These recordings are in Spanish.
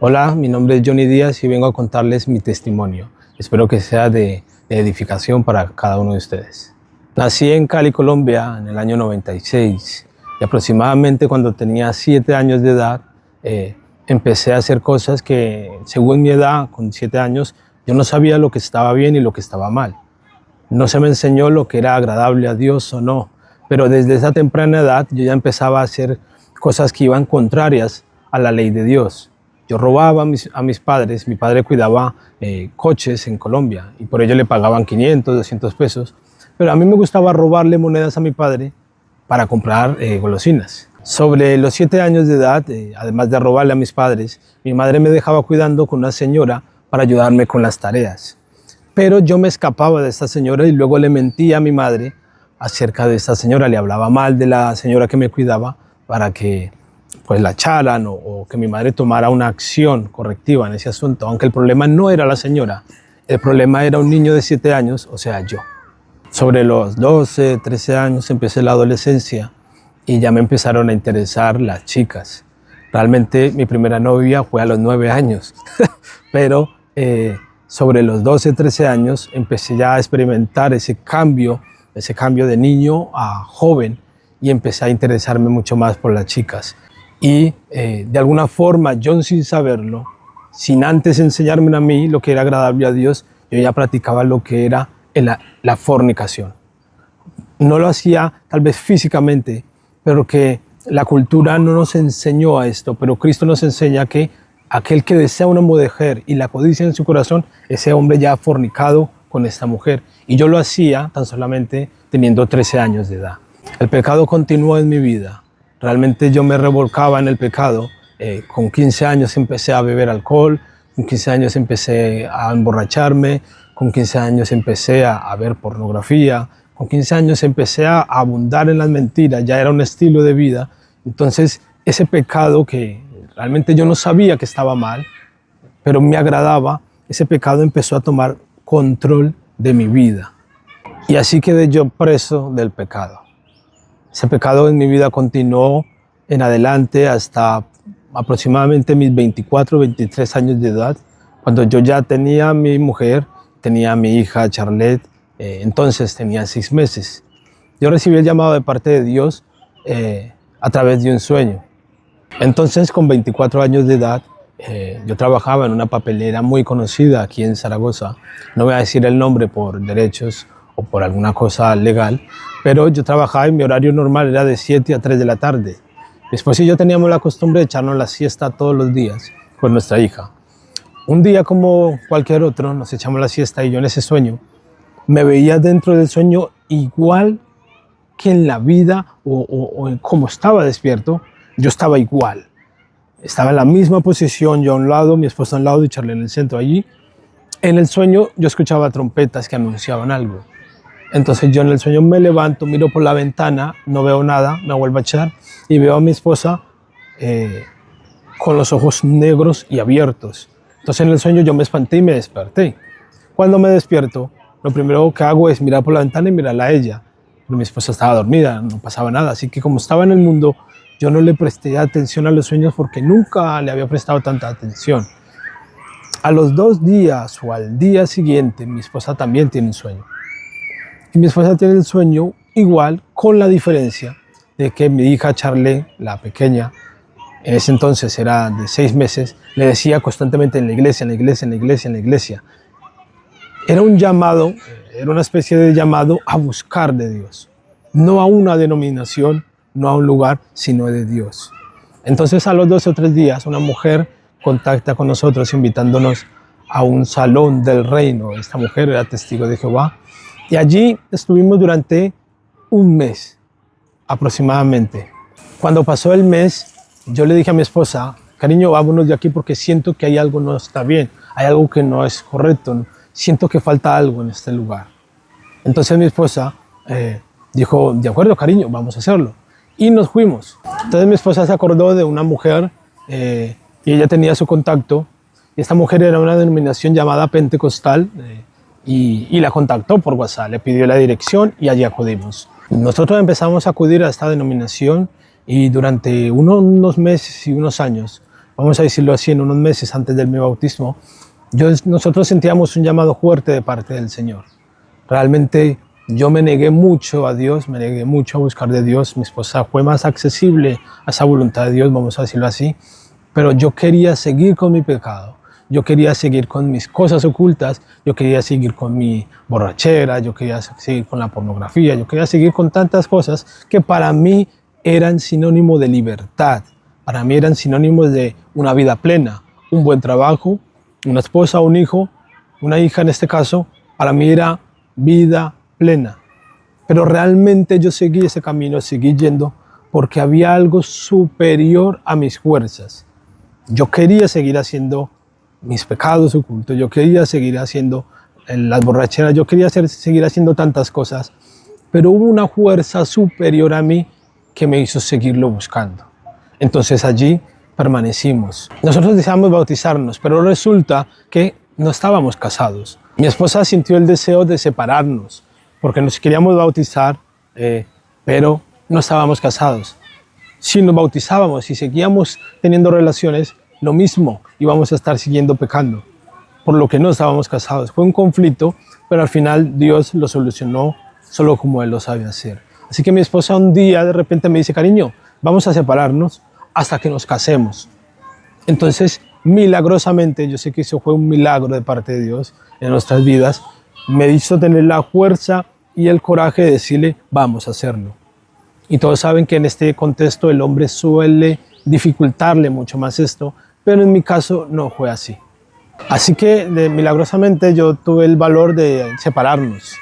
Hola, mi nombre es Johnny Díaz y vengo a contarles mi testimonio. Espero que sea de edificación para cada uno de ustedes. Nací en Cali, Colombia, en el año 96 y aproximadamente cuando tenía 7 años de edad empecé a hacer cosas que, según mi edad, con 7 años, yo no sabía lo que estaba bien y lo que estaba mal. No se me enseñó lo que era agradable a Dios o no, pero desde esa temprana edad yo ya empezaba a hacer cosas que iban contrarias a la ley de Dios. Yo robaba a mis padres, mi padre cuidaba coches en Colombia y por ello le pagaban 500, 200 pesos, pero a mí me gustaba robarle monedas a mi padre para comprar golosinas. Sobre los 7 años de edad, además de robarle a mis padres, mi madre me dejaba cuidando con una señora para ayudarme con las tareas. Pero yo me escapaba de esta señora y luego le mentía a mi madre acerca de esta señora, le hablaba mal de la señora que me cuidaba para que pues la echaran o que mi madre tomara una acción correctiva en ese asunto, aunque el problema no era la señora, el problema era un niño de 7 años, o sea, yo. Sobre los 12, 13 años empecé la adolescencia y ya me empezaron a interesar las chicas. Realmente mi primera novia fue a los 9 años, pero sobre los 12, 13 años empecé ya a experimentar ese cambio de niño a joven y empecé a interesarme mucho más por las chicas. Y de alguna forma, yo sin saberlo, sin antes enseñarme a mí lo que era agradable a Dios, yo ya practicaba lo que era la fornicación. No lo hacía tal vez físicamente, pero que la cultura no nos enseñó a esto, pero Cristo nos enseña que aquel que desea una mujer y la codicia en su corazón, ese hombre ya ha fornicado con esta mujer. Y yo lo hacía tan solamente teniendo 13 años de edad. El pecado continuó en mi vida. Realmente yo me revolcaba en el pecado. Con 15 años empecé a beber alcohol, con 15 años empecé a emborracharme, con 15 años empecé a ver pornografía, con 15 años empecé a abundar en las mentiras, ya era un estilo de vida. Entonces ese pecado que realmente yo no sabía que estaba mal, pero me agradaba, ese pecado empezó a tomar control de mi vida. Y así quedé yo preso del pecado. Ese pecado en mi vida continuó en adelante hasta aproximadamente mis 24, 23 años de edad, cuando yo ya tenía a mi mujer, tenía a mi hija Charlotte, entonces tenía 6 meses. Yo recibí el llamado de parte de Dios a través de un sueño. Entonces, con 24 años de edad, yo trabajaba en una papelera muy conocida aquí en Zaragoza. No voy a decir el nombre por derechos o por alguna cosa legal, pero yo trabajaba y mi horario normal era de 7 a 3 de la tarde. Después yo teníamos la costumbre de echarnos la siesta todos los días con nuestra hija. Un día como cualquier otro, nos echamos la siesta y yo en ese sueño me veía dentro del sueño igual que en la vida o como estaba despierto, yo estaba igual. Estaba en la misma posición, yo a un lado, mi esposa a un lado y Charlie en el centro. Allí, en el sueño, yo escuchaba trompetas que anunciaban algo. Entonces yo en el sueño me levanto, miro por la ventana, no veo nada, me vuelvo a echar y veo a mi esposa con los ojos negros y abiertos. Entonces en el sueño yo me espanté y me desperté. Cuando me despierto, lo primero que hago es mirar por la ventana y mirarla a ella. Pero mi esposa estaba dormida, no pasaba nada. Así que como estaba en el mundo, yo no le presté atención a los sueños porque nunca le había prestado tanta atención. A los 2 días o al día siguiente, mi esposa también tiene un sueño. Y mi esposa tiene el sueño igual, con la diferencia de que mi hija Charlie, la pequeña, en ese entonces era de 6 meses, le decía constantemente en la iglesia, en la iglesia, en la iglesia, en la iglesia. Era un llamado, era una especie de llamado a buscar de Dios. No a una denominación, no a un lugar, sino de Dios. Entonces a los 2 o 3 días una mujer contacta con nosotros invitándonos a un salón del reino. Esta mujer era testigo de Jehová y allí estuvimos durante un mes aproximadamente. Cuando pasó el mes, yo le dije a mi esposa, cariño, vámonos de aquí porque siento que hay algo no está bien, hay algo que no es correcto, siento que falta algo en este lugar. Entonces mi esposa dijo, de acuerdo, cariño, vamos a hacerlo. Y nos fuimos. Entonces mi esposa se acordó de una mujer y ella tenía su contacto. Y esta mujer era una denominación llamada Pentecostal y la contactó por WhatsApp, le pidió la dirección y allí acudimos. Nosotros empezamos a acudir a esta denominación y durante unos meses y unos años vamos a decirlo así, en unos meses antes de mi bautismo, nosotros sentíamos un llamado fuerte de parte del Señor. Realmente yo me negué mucho a Dios, me negué mucho a buscar de Dios. Mi esposa fue más accesible a esa voluntad de Dios, vamos a decirlo así, pero yo quería seguir con mi pecado. Yo quería seguir con mis cosas ocultas, yo quería seguir con mi borrachera, yo quería seguir con la pornografía, yo quería seguir con tantas cosas que para mí eran sinónimo de libertad, para mí eran sinónimos de una vida plena, un buen trabajo, una esposa, un hijo, una hija en este caso, para mí era vida plena. Pero realmente yo seguí ese camino, seguí yendo porque había algo superior a mis fuerzas. Yo quería seguir haciendo mis pecados ocultos, yo quería seguir haciendo las borracheras, yo quería seguir haciendo tantas cosas, pero hubo una fuerza superior a mí que me hizo seguirlo buscando. Entonces allí permanecimos. Nosotros deseamos bautizarnos, pero resulta que no estábamos casados. Mi esposa sintió el deseo de separarnos, porque nos queríamos bautizar, pero no estábamos casados. Si nos bautizábamos y seguíamos teniendo relaciones, lo mismo, íbamos a estar siguiendo pecando, por lo que no estábamos casados. Fue un conflicto, pero al final Dios lo solucionó solo como Él lo sabe hacer. Así que mi esposa un día de repente me dice, cariño, vamos a separarnos hasta que nos casemos. Entonces, milagrosamente, yo sé que eso fue un milagro de parte de Dios en nuestras vidas, me hizo tener la fuerza y el coraje de decirle, vamos a hacerlo. Y todos saben que en este contexto el hombre suele dificultarle mucho más esto, pero en mi caso no fue así. Así que milagrosamente yo tuve el valor de separarnos.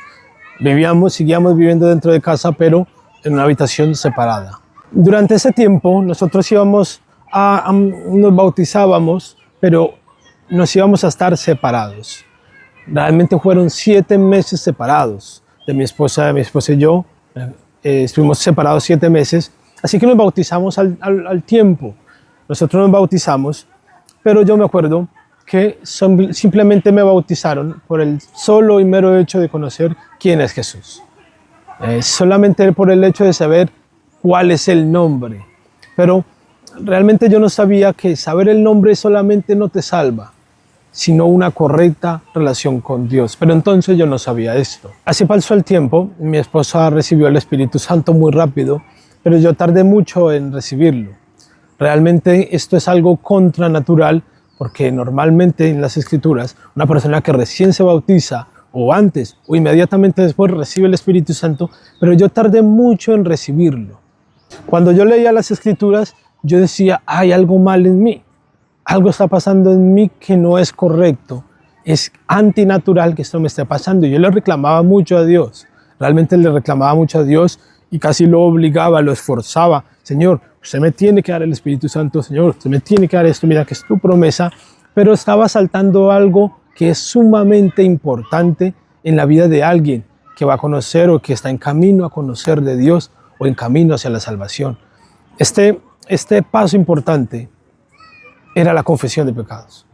Seguíamos viviendo dentro de casa, pero en una habitación separada. Durante ese tiempo nosotros nos bautizábamos, pero nos íbamos a estar separados. Realmente fueron 7 meses separados de mi esposa y yo. Estuvimos separados 7 meses, así que nos bautizamos al tiempo. Nosotros nos bautizamos, pero yo me acuerdo que simplemente me bautizaron por el solo y mero hecho de conocer quién es Jesús. Solamente por el hecho de saber cuál es el nombre. Pero realmente yo no sabía que saber el nombre solamente no te salva, sino una correcta relación con Dios. Pero entonces yo no sabía esto. Así pasó el tiempo, mi esposa recibió el Espíritu Santo muy rápido, pero yo tardé mucho en recibirlo. Realmente esto es algo contranatural, porque normalmente en las Escrituras, una persona que recién se bautiza, o antes, o inmediatamente después recibe el Espíritu Santo, pero yo tardé mucho en recibirlo. Cuando yo leía las Escrituras, yo decía, hay algo mal en mí. Algo está pasando en mí que no es correcto, es antinatural que esto me esté pasando. Y yo le reclamaba mucho a Dios, realmente le reclamaba mucho a Dios y casi lo obligaba, lo esforzaba. Señor, usted me tiene que dar el Espíritu Santo, Señor, usted me tiene que dar esto, mira que es tu promesa. Pero estaba saltando algo que es sumamente importante en la vida de alguien que va a conocer o que está en camino a conocer de Dios o en camino hacia la salvación. Este paso importante era la confesión de pecados.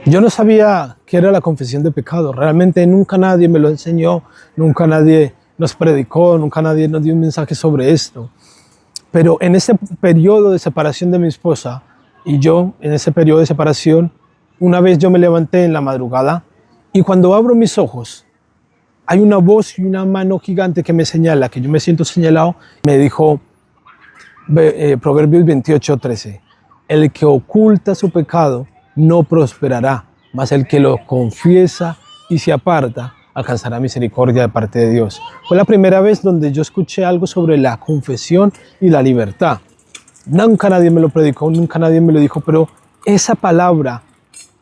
Yo no sabía qué era la confesión de pecados. Realmente nunca nadie me lo enseñó, nunca nadie nos predicó, nunca nadie nos dio un mensaje sobre esto. Pero en ese periodo de separación de mi esposa y yo, en ese periodo de separación, una vez yo me levanté en la madrugada y cuando abro mis ojos, hay una voz y una mano gigante que me señala, que yo me siento señalado. Me dijo Proverbios 28:13. El que oculta su pecado no prosperará, mas el que lo confiesa y se aparta alcanzará misericordia de parte de Dios. Fue la primera vez donde yo escuché algo sobre la confesión y la libertad. Nunca nadie me lo predicó, nunca nadie me lo dijo, pero esa palabra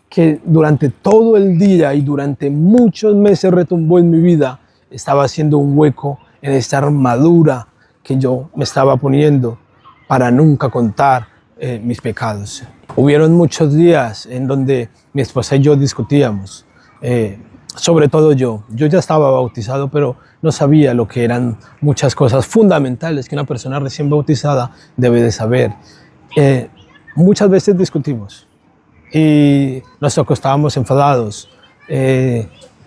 que durante todo el día y durante muchos meses retumbó en mi vida, estaba haciendo un hueco en esta armadura que yo me estaba poniendo para nunca contar mis pecados. Hubieron muchos días en donde mi esposa y yo discutíamos, sobre todo yo ya estaba bautizado, pero no sabía lo que eran muchas cosas fundamentales que una persona recién bautizada debe de saber. Muchas veces discutimos y nos acostábamos enfadados,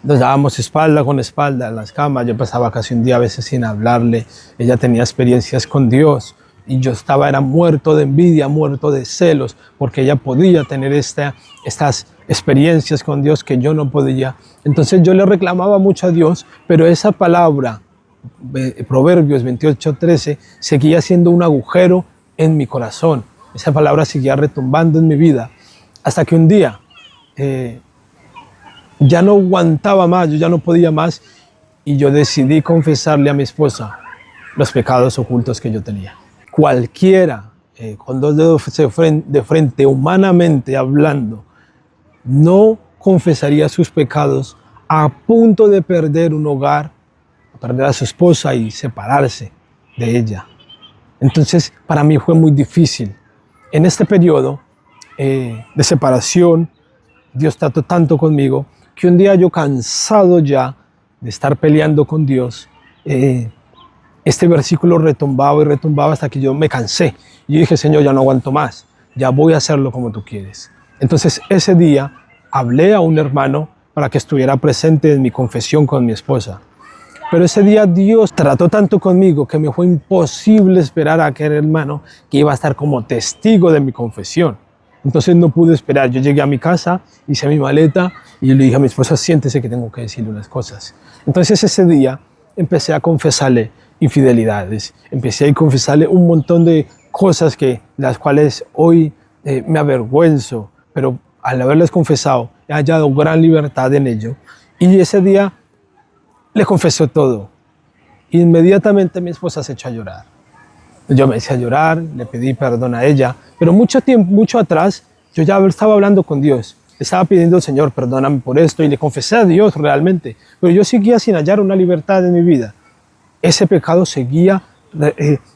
nos dábamos espalda con espalda en las camas. Yo pasaba casi un día a veces sin hablarle. Ella tenía experiencias con Dios, y yo era muerto de envidia, muerto de celos, porque ella podía tener estas experiencias con Dios que yo no podía. Entonces yo le reclamaba mucho a Dios, pero esa palabra, Proverbios 28:13, seguía siendo un agujero en mi corazón. Esa palabra seguía retumbando en mi vida, hasta que un día ya no aguantaba más, yo ya no podía más, y yo decidí confesarle a mi esposa los pecados ocultos que yo tenía. Cualquiera, con dos dedos de frente, humanamente hablando, no confesaría sus pecados a punto de perder un hogar, perder a su esposa y separarse de ella. Entonces, para mí fue muy difícil. En este periodo de separación, Dios trató tanto conmigo que un día yo, cansado ya de estar peleando con Dios, este versículo retumbaba y retumbaba hasta que yo me cansé. Y yo dije, Señor, ya no aguanto más, ya voy a hacerlo como tú quieres. Entonces ese día hablé a un hermano para que estuviera presente en mi confesión con mi esposa. Pero ese día Dios trató tanto conmigo que me fue imposible esperar a aquel hermano que iba a estar como testigo de mi confesión. Entonces no pude esperar. Yo llegué a mi casa, hice mi maleta y le dije a mi esposa, siéntese que tengo que decirle unas cosas. Entonces ese día empecé a confesarle infidelidades, empecé a confesarle un montón de cosas las cuales hoy me avergüenzo, pero al haberles confesado he hallado gran libertad en ello. Y ese día le confesó todo. Inmediatamente mi esposa se echó a llorar. Yo me eché a llorar, le pedí perdón a ella, pero mucho atrás yo ya estaba hablando con Dios. Estaba pidiendo al Señor, perdóname por esto, y le confesé a Dios realmente, pero yo seguía sin hallar una libertad en mi vida. Ese pecado seguía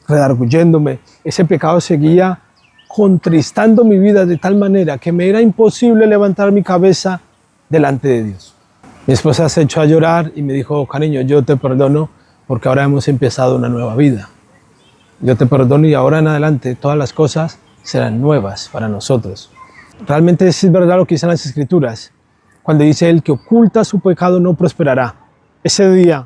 redarguyéndome, ese pecado seguía contristando mi vida de tal manera que me era imposible levantar mi cabeza delante de Dios. Mi esposa se echó a llorar y me dijo, cariño, yo te perdono porque ahora hemos empezado una nueva vida. Yo te perdono y ahora en adelante todas las cosas serán nuevas para nosotros. Realmente es verdad lo que dicen las Escrituras, cuando dice el que oculta su pecado no prosperará. Ese día,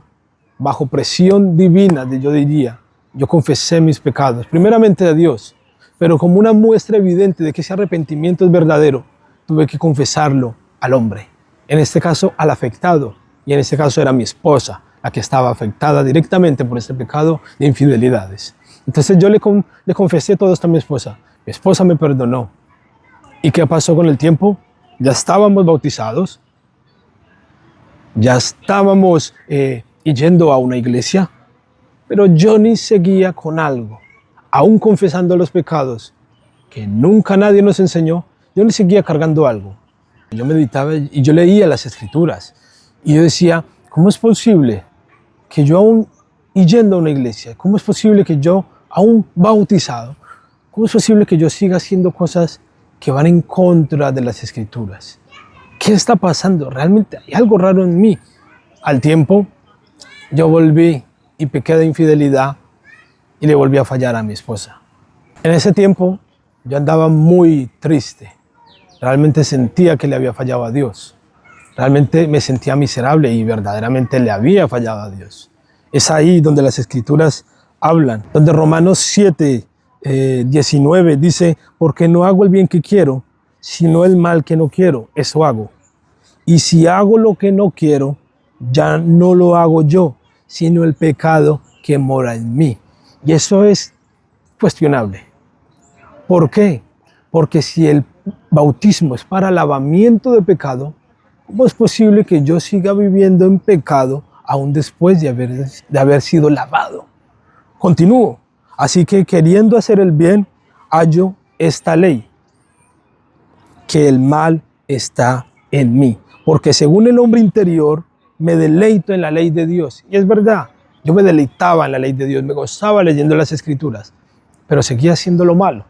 bajo presión divina, yo diría, yo confesé mis pecados, primeramente a Dios, pero como una muestra evidente de que ese arrepentimiento es verdadero, tuve que confesarlo al hombre, en este caso al afectado, y en este caso era mi esposa, la que estaba afectada directamente por este pecado de infidelidades. Entonces yo le confesé todo esto a mi esposa me perdonó. ¿Y qué pasó con el tiempo? Ya estábamos bautizados, ya estábamos yendo a una iglesia, pero yo ni seguía con algo, aún confesando los pecados que nunca nadie nos enseñó, yo ni seguía cargando algo. Yo meditaba y yo leía las Escrituras y yo decía, ¿cómo es posible que yo aún yendo a una iglesia, cómo es posible que yo aún bautizado, cómo es posible que yo siga haciendo cosas que van en contra de las Escrituras? ¿Qué está pasando? Realmente hay algo raro en mí. Al tiempo, yo volví y pequé de infidelidad y le volví a fallar a mi esposa. En ese tiempo, yo andaba muy triste. Realmente sentía que le había fallado a Dios. Realmente me sentía miserable y verdaderamente le había fallado a Dios. Es ahí donde las Escrituras hablan, donde Romanos 7:19 dice, porque no hago el bien que quiero, sino el mal que no quiero, eso hago. Y si hago lo que no quiero, ya no lo hago yo, sino el pecado que mora en mí. Y eso es cuestionable. ¿Por qué? Porque si el bautismo es para lavamiento de pecado, ¿cómo es posible que yo siga viviendo en pecado aún después de haber sido lavado? Continúo. Así que queriendo hacer el bien, hallo esta ley, que el mal está en mí. Porque según el hombre interior, me deleito en la ley de Dios. Y es verdad, yo me deleitaba en la ley de Dios, me gozaba leyendo las Escrituras, pero seguía haciendo lo malo,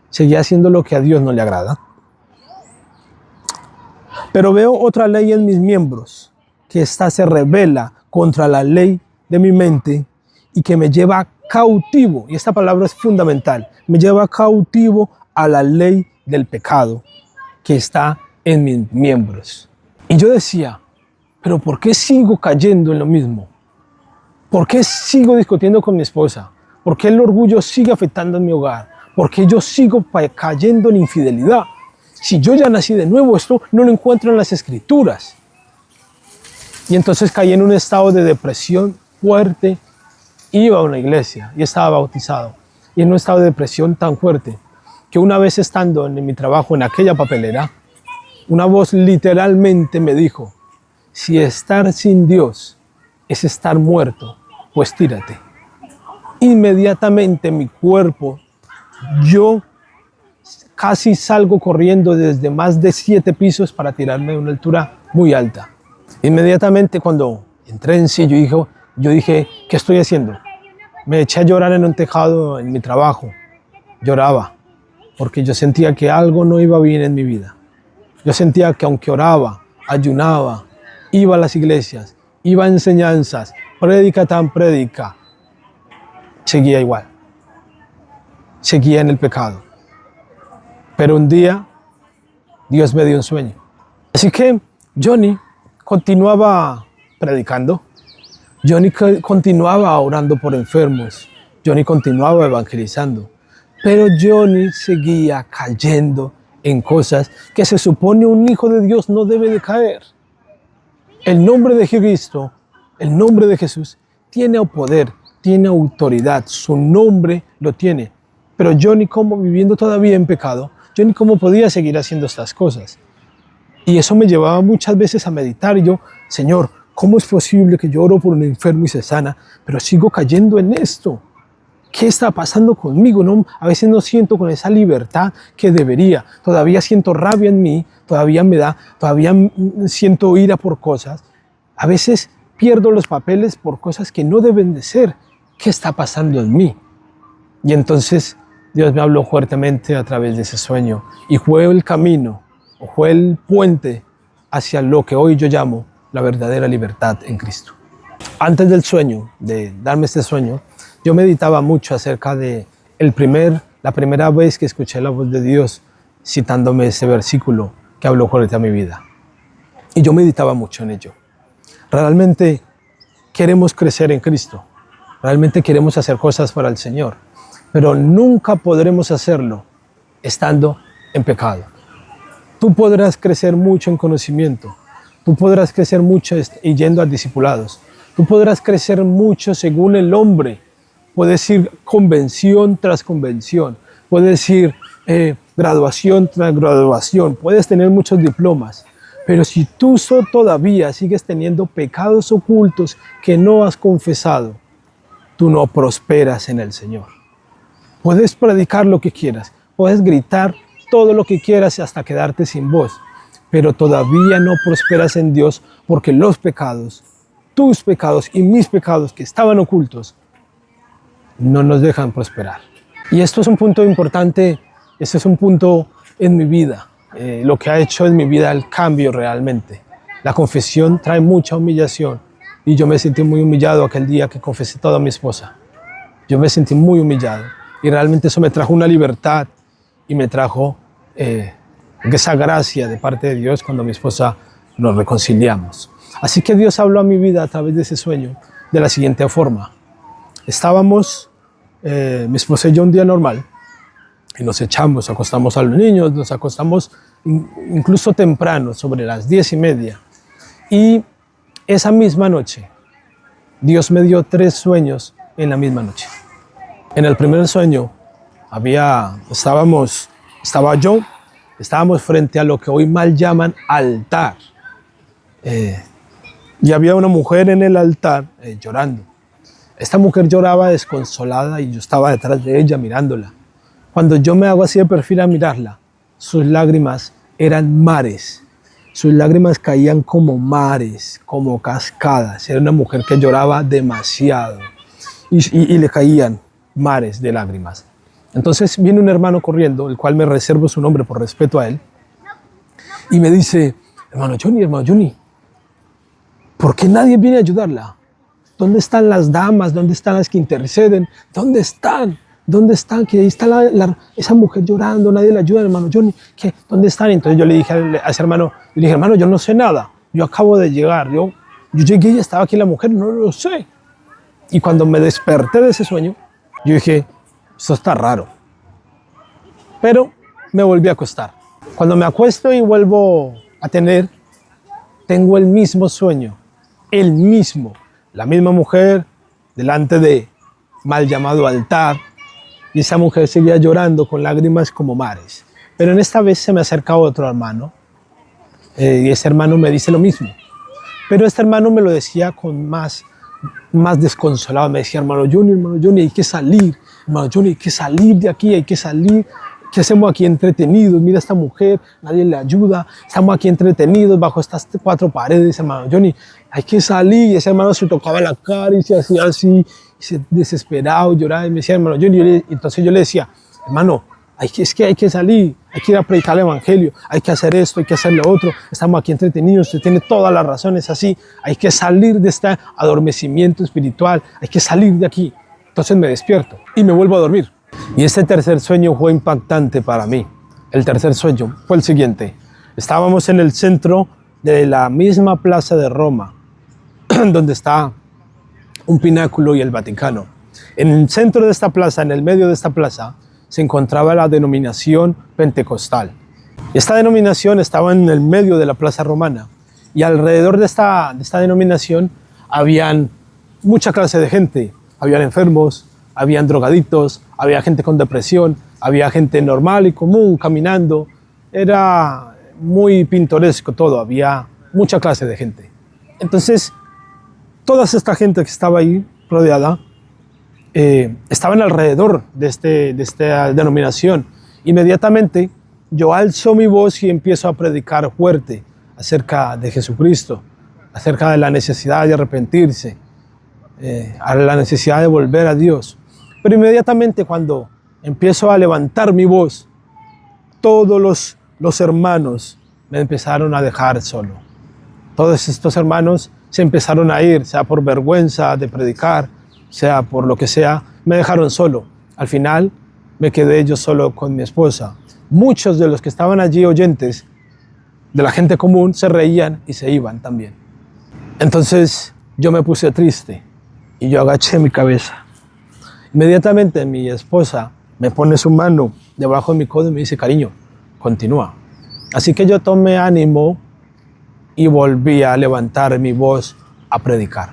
seguía haciendo lo que a Dios no le agrada. Pero veo otra ley en mis miembros, que ésta se rebela contra la ley de mi mente y que me lleva cautivo, y esta palabra es fundamental, me lleva cautivo a la ley del pecado que está en mis miembros. Y yo decía, pero ¿por qué sigo cayendo en lo mismo? ¿Por qué sigo discutiendo con mi esposa? ¿Por qué el orgullo sigue afectando en mi hogar? ¿Por qué yo sigo cayendo en infidelidad? Si yo ya nací de nuevo, esto no lo encuentro en las Escrituras. Y entonces caí en un estado de depresión fuerte. Iba a una iglesia y estaba bautizado. Y en un estado de depresión tan fuerte que una vez estando en mi trabajo en aquella papelera, una voz literalmente me dijo: si estar sin Dios es estar muerto, pues tírate. Inmediatamente mi cuerpo, yo casi salgo corriendo desde más de 7 pisos para tirarme de una altura muy alta. Inmediatamente cuando entré en sí, yo dije, ¿qué estoy haciendo? Me eché a llorar en un tejado en mi trabajo. Lloraba porque yo sentía que algo no iba bien en mi vida. Yo sentía que aunque oraba, ayunaba, iba a las iglesias, iba a enseñanzas, prédica tan prédica, seguía igual. Seguía en el pecado. Pero un día Dios me dio un sueño. Así que Johnny continuaba predicando. Johnny continuaba orando por enfermos. Johnny continuaba evangelizando. Pero Johnny seguía cayendo en cosas que se supone un hijo de Dios no debe de caer. El nombre de Cristo, el nombre de Jesús, tiene poder, tiene autoridad. Su nombre lo tiene. Pero Johnny, como viviendo todavía en pecado, Johnny, ¿cómo podía seguir haciendo estas cosas? Y eso me llevaba muchas veces a meditar. Y yo, Señor, ¿cómo es posible que yo oro por un enfermo y se sana, pero sigo cayendo en esto? ¿Qué está pasando conmigo? No, a veces no siento con esa libertad que debería. Todavía siento rabia en mí, todavía siento ira por cosas. A veces pierdo los papeles por cosas que no deben de ser. ¿Qué está pasando en mí? Y entonces Dios me habló fuertemente a través de ese sueño y fue el camino, o fue el puente hacia lo que hoy yo llamo la verdadera libertad en Cristo. Antes del sueño, de darme este sueño, yo meditaba mucho acerca de la primera vez que escuché la voz de Dios citándome ese versículo que habló fuerte a mi vida. Y yo meditaba mucho en ello. Realmente queremos crecer en Cristo. Realmente queremos hacer cosas para el Señor. Pero nunca podremos hacerlo estando en pecado. Tú podrás crecer mucho en conocimiento. Tú podrás crecer mucho yendo a discipulados. Tú podrás crecer mucho según el hombre. Puedes ir convención tras convención. Puedes ir graduación tras graduación. Puedes tener muchos diplomas. Pero si tú todavía sigues teniendo pecados ocultos que no has confesado, tú no prosperas en el Señor. Puedes predicar lo que quieras. Puedes gritar todo lo que quieras hasta quedarte sin voz. Pero todavía no prosperas en Dios porque los pecados, tus pecados y mis pecados que estaban ocultos, no nos dejan prosperar. Y esto es un punto importante, este es un punto en mi vida, lo que ha hecho en mi vida el cambio realmente. La confesión trae mucha humillación y yo me sentí muy humillado aquel día que confesé todo a mi esposa. Yo me sentí muy humillado y realmente eso me trajo una libertad y me trajo esa gracia de parte de Dios cuando mi esposa nos reconciliamos. Así que Dios habló a mi vida a través de ese sueño de la siguiente forma. Estábamos, mi esposa y yo, un día normal y nos acostamos a los niños, nos acostamos incluso temprano, sobre las 10:30. Y esa misma noche, Dios me dio 3 sueños en la misma noche. En el primer sueño estábamos frente a lo que hoy mal llaman altar. Y había una mujer en el altar llorando. Esta mujer lloraba desconsolada y yo estaba detrás de ella mirándola. Cuando yo me hago así de perfil a mirarla, sus lágrimas eran mares. Sus lágrimas caían como mares, como cascadas. Era una mujer que lloraba demasiado y le caían mares de lágrimas. Entonces viene un hermano corriendo, el cual me reservo su nombre por respeto a él, y me dice: hermano Johnny, ¿por qué nadie viene a ayudarla? ¿Dónde están las damas? ¿Dónde están las que interceden? ¿Dónde están? ¿Dónde están? Que ahí está esa mujer llorando, nadie la ayuda, hermano Johnny. ¿Qué? ¿Dónde están? Entonces yo le dije a ese hermano, hermano, yo no sé nada, yo acabo de llegar, yo llegué y estaba aquí la mujer, no lo sé. Y cuando me desperté de ese sueño, Yo dije, esto está raro. Pero me volví a acostar. Cuando me acuesto y vuelvo a tengo el mismo sueño, el mismo, la misma mujer delante de mal llamado altar, y esa mujer seguía llorando con lágrimas como mares. Pero en esta vez se me acerca otro hermano, y ese hermano me dice lo mismo. Pero este hermano me lo decía con más desconsolado. Me decía, hermano Johnny, hay que salir. Hermano Johnny, hay que salir de aquí, hay que salir. ¿Qué hacemos aquí entretenidos? Mira esta mujer, nadie le ayuda. Estamos aquí entretenidos bajo estas 4 paredes, hermano Johnny. Hay que salir. Y ese hermano se tocaba la cara y se hacía así, y se desesperado, lloraba. Y me decía, hermano Johnny, entonces yo le decía, hermano, es que hay que salir, hay que ir a predicar el evangelio, hay que hacer esto, hay que hacer lo otro. Estamos aquí entretenidos, usted tiene todas las razones así. Hay que salir de este adormecimiento espiritual, hay que salir de aquí. Entonces me despierto y me vuelvo a dormir. Y este tercer sueño fue impactante para mí. El tercer sueño fue el siguiente. Estábamos en el centro de la misma plaza de Roma, donde está un pináculo y el Vaticano. En el centro de esta plaza, en el medio de esta plaza, se encontraba la denominación pentecostal. Esta denominación estaba en el medio de la plaza romana, y alrededor de esta denominación habían mucha clase de gente. Habían enfermos, habían drogadictos, había gente con depresión, había gente normal y común caminando. Era muy pintoresco todo, había mucha clase de gente. Entonces, toda esta gente que estaba ahí rodeada, estaban alrededor de esta denominación. Inmediatamente yo alzo mi voz y empiezo a predicar fuerte acerca de Jesucristo, acerca de la necesidad de arrepentirse, a la necesidad de volver a Dios. Pero inmediatamente cuando empiezo a levantar mi voz, todos los hermanos me empezaron a dejar solo. Todos estos hermanos se empezaron a ir, sea por vergüenza de predicar, sea por lo que sea, me dejaron solo. Al final me quedé yo solo con mi esposa. Muchos de los que estaban allí oyentes, de la gente común, se reían y se iban también. Entonces yo me puse triste y yo agaché mi cabeza. Inmediatamente mi esposa me pone su mano debajo de mi codo y me dice, cariño, continúa. Así que yo tomé ánimo y volví a levantar mi voz a predicar.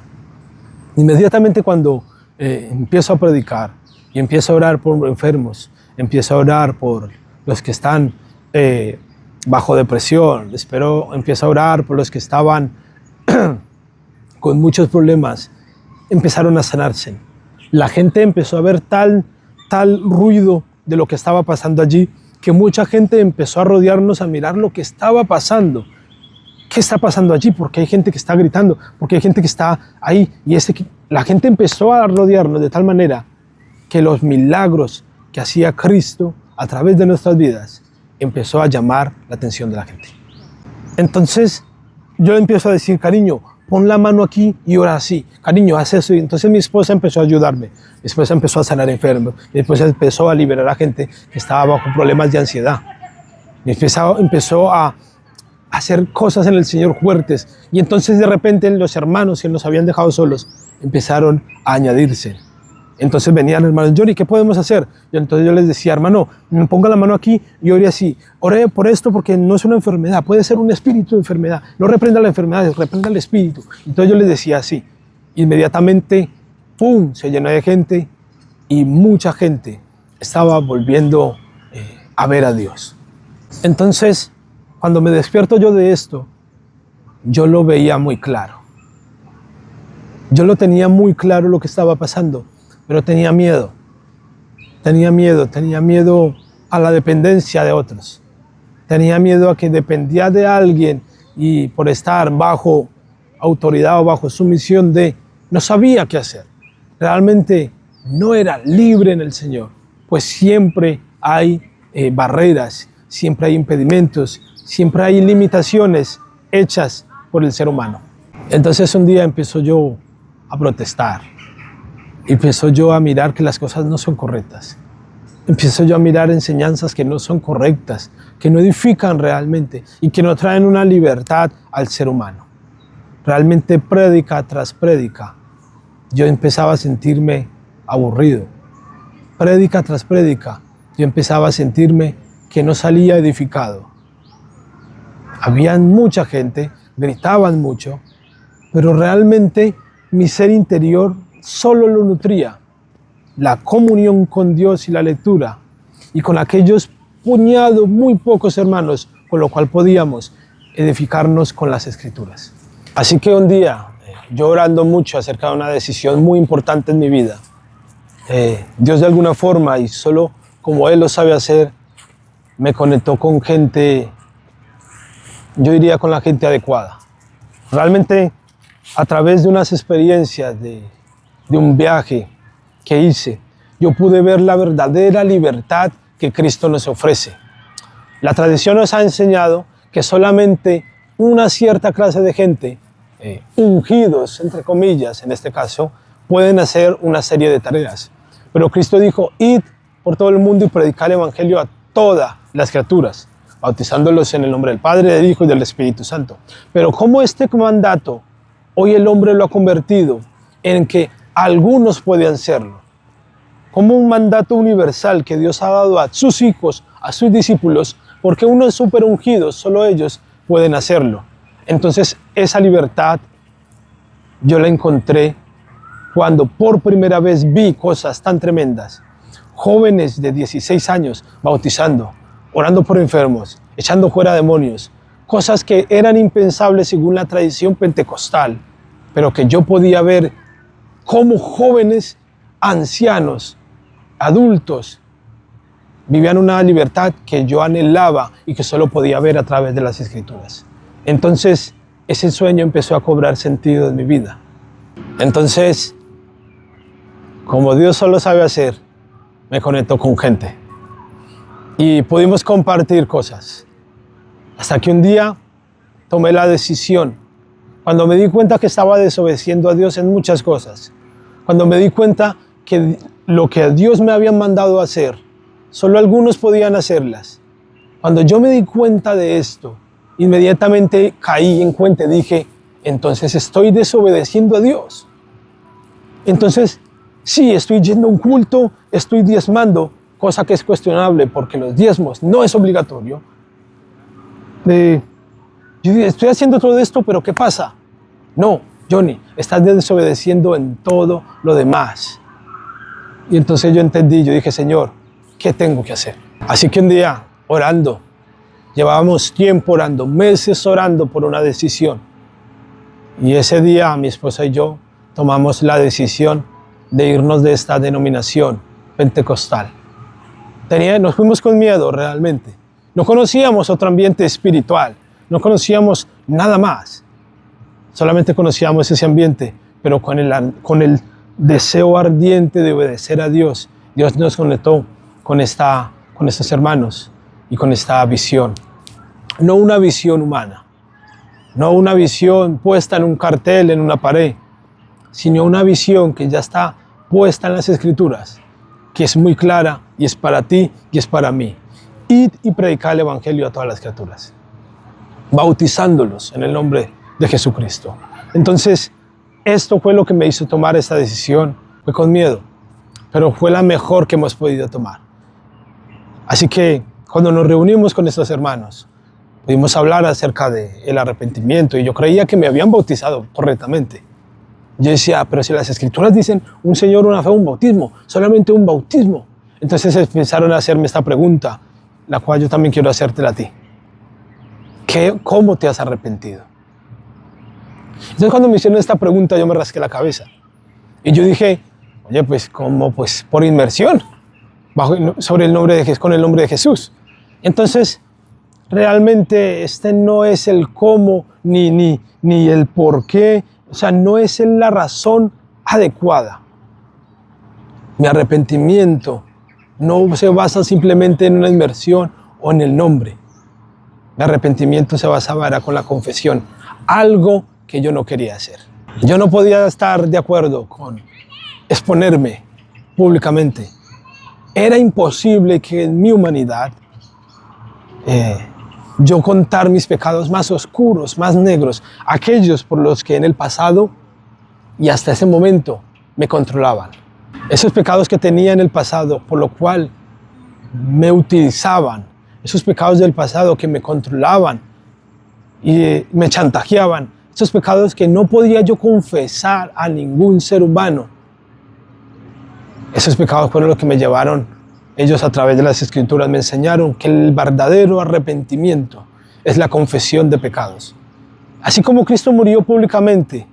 Inmediatamente cuando empiezo a predicar y empiezo a orar por enfermos, empiezo a orar por los que están bajo depresión, empiezo a orar por los que estaban con muchos problemas, empezaron a sanarse. La gente empezó a ver tal ruido de lo que estaba pasando allí, que mucha gente empezó a rodearnos a mirar lo que estaba pasando. ¿Qué está pasando allí? Porque hay gente que está gritando, porque hay gente que está ahí. Y la gente empezó a rodearnos de tal manera que los milagros que hacía Cristo a través de nuestras vidas empezó a llamar la atención de la gente. Entonces yo empiezo a decir, cariño, pon la mano aquí y ora así. Cariño, haz eso. Y entonces mi esposa empezó a ayudarme. Mi esposa empezó a sanar enfermos. Mi esposa empezó a liberar a gente que estaba bajo problemas de ansiedad. Mi esposa empezó a hacer cosas en el Señor fuertes. Y entonces de repente los hermanos que nos habían dejado solos empezaron a añadirse. Entonces venían hermanos, Johnny, ¿qué podemos hacer? Y entonces yo les decía, hermano, ponga la mano aquí y ore así. Ore por esto porque no es una enfermedad, puede ser un espíritu de enfermedad. No reprenda la enfermedad, reprenda el espíritu. Entonces yo les decía así. Inmediatamente, ¡pum!, se llenó de gente y mucha gente estaba volviendo a ver a Dios. Entonces, cuando me despierto yo de esto, yo lo veía muy claro. Yo lo tenía muy claro lo que estaba pasando, pero tenía miedo. Tenía miedo a la dependencia de otros. Tenía miedo a que dependía de alguien y por estar bajo autoridad o bajo sumisión no sabía qué hacer. Realmente no era libre en el Señor, pues siempre hay barreras, siempre hay impedimentos, siempre hay limitaciones hechas por el ser humano. Entonces un día empezó yo a protestar. Empezó yo a mirar que las cosas no son correctas. Empiezo yo a mirar enseñanzas que no son correctas, que no edifican realmente y que no traen una libertad al ser humano. Realmente prédica tras prédica, yo empezaba a sentirme aburrido. prédica tras prédica, yo empezaba a sentirme que no salía edificado. Había mucha gente, gritaban mucho, pero realmente mi ser interior solo lo nutría la comunión con Dios y la lectura, y con aquellos puñados, muy pocos hermanos, con lo cual podíamos edificarnos con las Escrituras. Así que un día, yo orando mucho acerca de una decisión muy importante en mi vida, Dios de alguna forma, y solo como Él lo sabe hacer, me conectó con gente, yo diría con la gente adecuada. Realmente, a través de unas experiencias de un viaje que hice, yo pude ver la verdadera libertad que Cristo nos ofrece. La tradición nos ha enseñado que solamente una cierta clase de gente, ungidos, entre comillas, en este caso, pueden hacer una serie de tareas. Pero Cristo dijo, id por todo el mundo y predicar el evangelio a todas las criaturas, bautizándolos en el nombre del Padre, del Hijo y del Espíritu Santo. Pero como este mandato, hoy el hombre lo ha convertido en que algunos pueden serlo, como un mandato universal que Dios ha dado a sus hijos, a sus discípulos, porque unos súper ungidos, solo ellos pueden hacerlo. Entonces esa libertad yo la encontré cuando por primera vez vi cosas tan tremendas. Jóvenes de 16 años bautizando, orando por enfermos, echando fuera demonios, cosas que eran impensables según la tradición pentecostal, pero que yo podía ver cómo jóvenes, ancianos, adultos, vivían una libertad que yo anhelaba y que solo podía ver a través de las Escrituras. Entonces, ese sueño empezó a cobrar sentido en mi vida. Entonces, como Dios solo sabe hacer, me conectó con gente y pudimos compartir cosas. Hasta que un día tomé la decisión, cuando me di cuenta que estaba desobedeciendo a Dios en muchas cosas, cuando me di cuenta que lo que Dios me había mandado a hacer, solo algunos podían hacerlas. Cuando yo me di cuenta de esto, inmediatamente caí en cuenta y dije, entonces estoy desobedeciendo a Dios. Entonces, sí, estoy yendo a un culto, estoy diezmando, cosa que es cuestionable porque los diezmos no es obligatorio. Yo estoy haciendo todo esto, pero ¿qué pasa? No, Johnny, estás desobedeciendo en todo lo demás. Y entonces yo entendí, yo dije, Señor, ¿qué tengo que hacer? Así que un día, orando, llevábamos tiempo orando, meses orando por una decisión. Y ese día mi esposa y yo tomamos la decisión de irnos de esta denominación pentecostal. Nos fuimos con miedo realmente. No conocíamos otro ambiente espiritual, no conocíamos nada más. Solamente conocíamos ese ambiente, pero con el deseo ardiente de obedecer a Dios, Dios nos conectó con estos hermanos y con esta visión. No una visión humana, no una visión puesta en un cartel, en una pared, sino una visión que ya está puesta en las Escrituras, que es muy clara y es para ti y es para mí. Id y predicad el evangelio a todas las criaturas, bautizándolos en el nombre de Jesucristo. Entonces, esto fue lo que me hizo tomar esta decisión. Fue con miedo, pero fue la mejor que hemos podido tomar. Así que cuando nos reunimos con estos hermanos, pudimos hablar acerca del arrepentimiento y yo creía que me habían bautizado correctamente. Yo decía, pero si las Escrituras dicen un Señor, una fe, un bautismo, solamente un bautismo. Entonces empezaron a hacerme esta pregunta, la cual yo también quiero hacértela a ti. ¿Cómo te has arrepentido? Entonces cuando me hicieron esta pregunta yo me rasqué la cabeza. Y yo dije, oye, pues ¿cómo? Pues por inmersión, con el nombre de Jesús. Entonces, realmente este no es el cómo ni el por qué, o sea, no es la razón adecuada. Mi arrepentimiento no se basa simplemente en una inmersión o en el nombre. Mi arrepentimiento se basaba con la confesión, algo que yo no quería hacer. Yo no podía estar de acuerdo con exponerme públicamente. Era imposible que en mi humanidad yo contar mis pecados más oscuros, más negros, aquellos por los que en el pasado y hasta ese momento me controlaban. Esos pecados que tenía en el pasado, por lo cual me utilizaban, esos pecados del pasado que me controlaban y me chantajeaban, esos pecados que no podía yo confesar a ningún ser humano. Esos pecados fueron los que me llevaron, ellos a través de las Escrituras me enseñaron que el verdadero arrepentimiento es la confesión de pecados. Así como Cristo murió públicamente,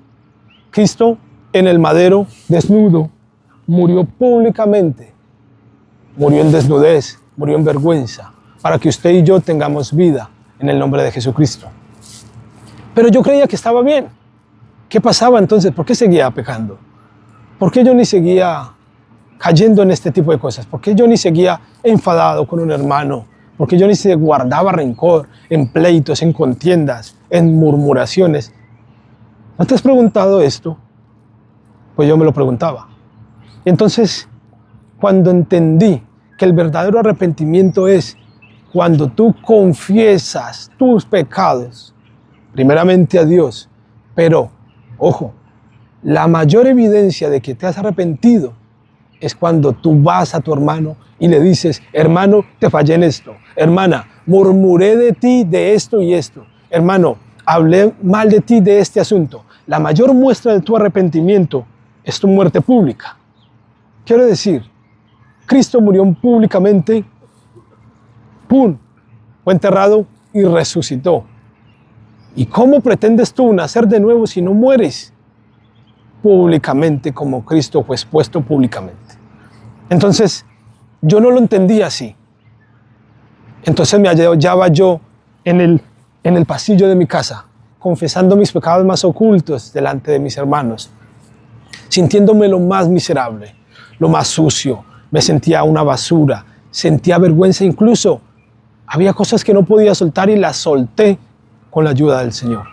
Cristo en el madero desnudo, murió públicamente, murió en desnudez, murió en vergüenza, para que usted y yo tengamos vida en el nombre de Jesucristo. Pero yo creía que estaba bien. ¿Qué pasaba entonces? ¿Por qué seguía pecando? ¿Por qué yo ni seguía cayendo en este tipo de cosas? ¿Por qué yo ni seguía enfadado con un hermano? ¿Por qué yo ni se guardaba rencor en pleitos, en contiendas, en murmuraciones? ¿No te has preguntado esto? Pues yo me lo preguntaba. Y entonces, cuando entendí que el verdadero arrepentimiento es cuando tú confiesas tus pecados, primeramente a Dios, pero, ojo, la mayor evidencia de que te has arrepentido es cuando tú vas a tu hermano y le dices, hermano, te fallé en esto, hermana, murmuré de ti de esto y esto, hermano, hablé mal de ti de este asunto. La mayor muestra de tu arrepentimiento es tu muerte pública. Quiero decir, Cristo murió públicamente, ¡pum!, fue enterrado y resucitó. ¿Y cómo pretendes tú nacer de nuevo si no mueres? Públicamente, como Cristo fue expuesto públicamente. Entonces, yo no lo entendía así. Entonces me hallaba yo en el pasillo de mi casa, confesando mis pecados más ocultos delante de mis hermanos, sintiéndome lo más miserable, lo más sucio. Me sentía una basura, sentía vergüenza, incluso había cosas que no podía soltar y las solté con la ayuda del Señor.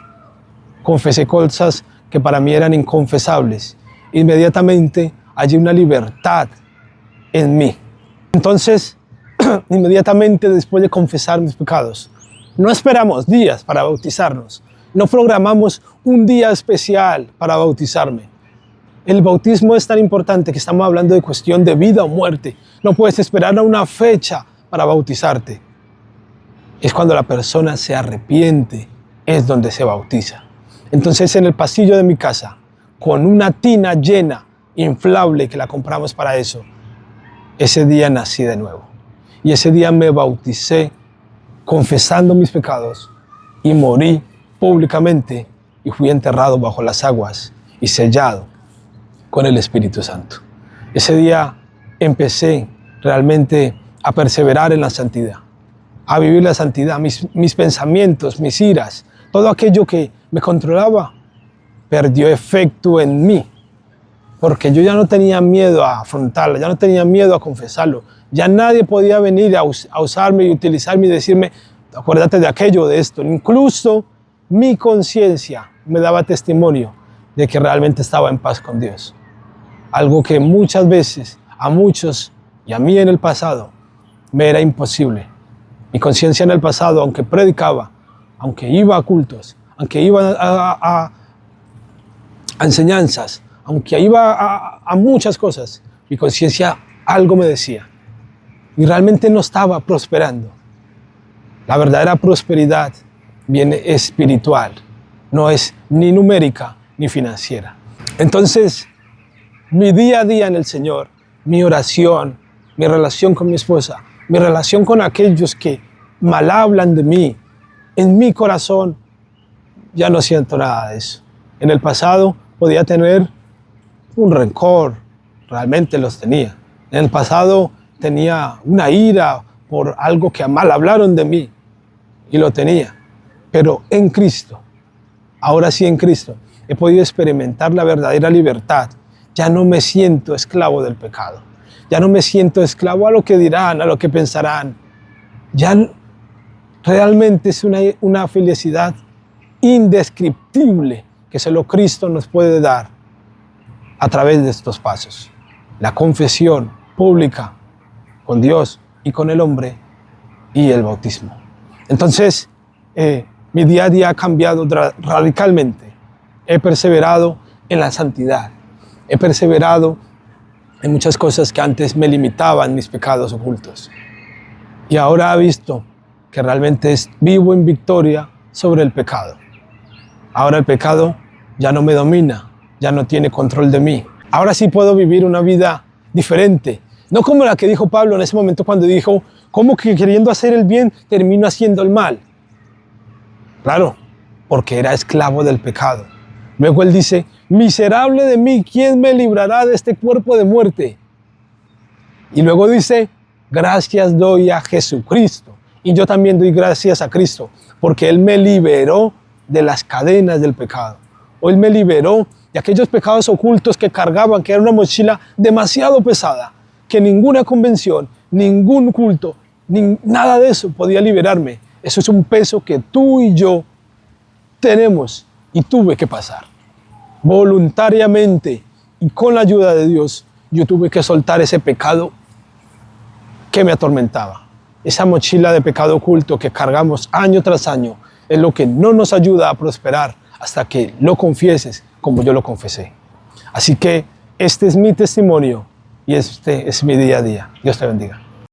Confesé cosas que para mí eran inconfesables. Inmediatamente hallé una libertad en mí. Entonces, inmediatamente después de confesar mis pecados, no esperamos días para bautizarnos. No programamos un día especial para bautizarme. El bautismo es tan importante que estamos hablando de cuestión de vida o muerte. No puedes esperar a una fecha para bautizarte. Es cuando la persona se arrepiente, es donde se bautiza. Entonces, en el pasillo de mi casa, con una tina llena, inflable, que la compramos para eso, ese día nací de nuevo. Y ese día me bauticé confesando mis pecados y morí públicamente y fui enterrado bajo las aguas y sellado con el Espíritu Santo. Ese día empecé realmente a perseverar en la santidad, a vivir la santidad. Mis pensamientos, mis iras, todo aquello que me controlaba perdió efecto en mí, porque yo ya no tenía miedo a afrontarlo, ya no tenía miedo a confesarlo. Ya nadie podía venir a usarme y utilizarme y decirme, acuérdate de aquello, de esto. Incluso mi conciencia me daba testimonio de que realmente estaba en paz con Dios. Algo que muchas veces a muchos y a mí en el pasado me era imposible. Mi conciencia en el pasado, aunque predicaba, aunque iba a cultos, aunque iba a enseñanzas, aunque iba a muchas cosas, mi conciencia algo me decía. Y realmente no estaba prosperando. La verdadera prosperidad viene espiritual, no es ni numérica ni financiera. Entonces, mi día a día en el Señor, mi oración, mi relación con mi esposa, mi relación con aquellos que mal hablan de mí, en mi corazón ya no siento nada de eso. En el pasado podía tener un rencor, realmente los tenía. En el pasado tenía una ira por algo que mal hablaron de mí y lo tenía. Pero en Cristo, ahora sí en Cristo, he podido experimentar la verdadera libertad. Ya no me siento esclavo del pecado. Ya no me siento esclavo a lo que dirán, a lo que pensarán. Ya realmente es una felicidad indescriptible que solo Cristo nos puede dar a través de estos pasos. La confesión pública con Dios y con el hombre y el bautismo. Entonces, mi día a día ha cambiado radicalmente. He perseverado en la santidad. He perseverado Hay muchas cosas que antes me limitaban, mis pecados ocultos. Y ahora he visto que realmente vivo en victoria sobre el pecado. Ahora el pecado ya no me domina, ya no tiene control de mí. Ahora sí puedo vivir una vida diferente. No como la que dijo Pablo en ese momento cuando dijo, ¿cómo que queriendo hacer el bien termino haciendo el mal? Claro, porque era esclavo del pecado. Luego él dice, miserable de mí, ¿quién me librará de este cuerpo de muerte? Y luego dice, gracias doy a Jesucristo. Y yo también doy gracias a Cristo, porque Él me liberó de las cadenas del pecado. O Él me liberó de aquellos pecados ocultos que cargaban, que era una mochila demasiado pesada, que ninguna convención, ningún culto, nada de eso podía liberarme. Eso es un peso que tú y yo tenemos y tuve que pasar. Voluntariamente y con la ayuda de Dios, yo tuve que soltar ese pecado que me atormentaba. Esa mochila de pecado oculto que cargamos año tras año es lo que no nos ayuda a prosperar hasta que lo confieses como yo lo confesé. Así que este es mi testimonio y este es mi día a día. Dios te bendiga.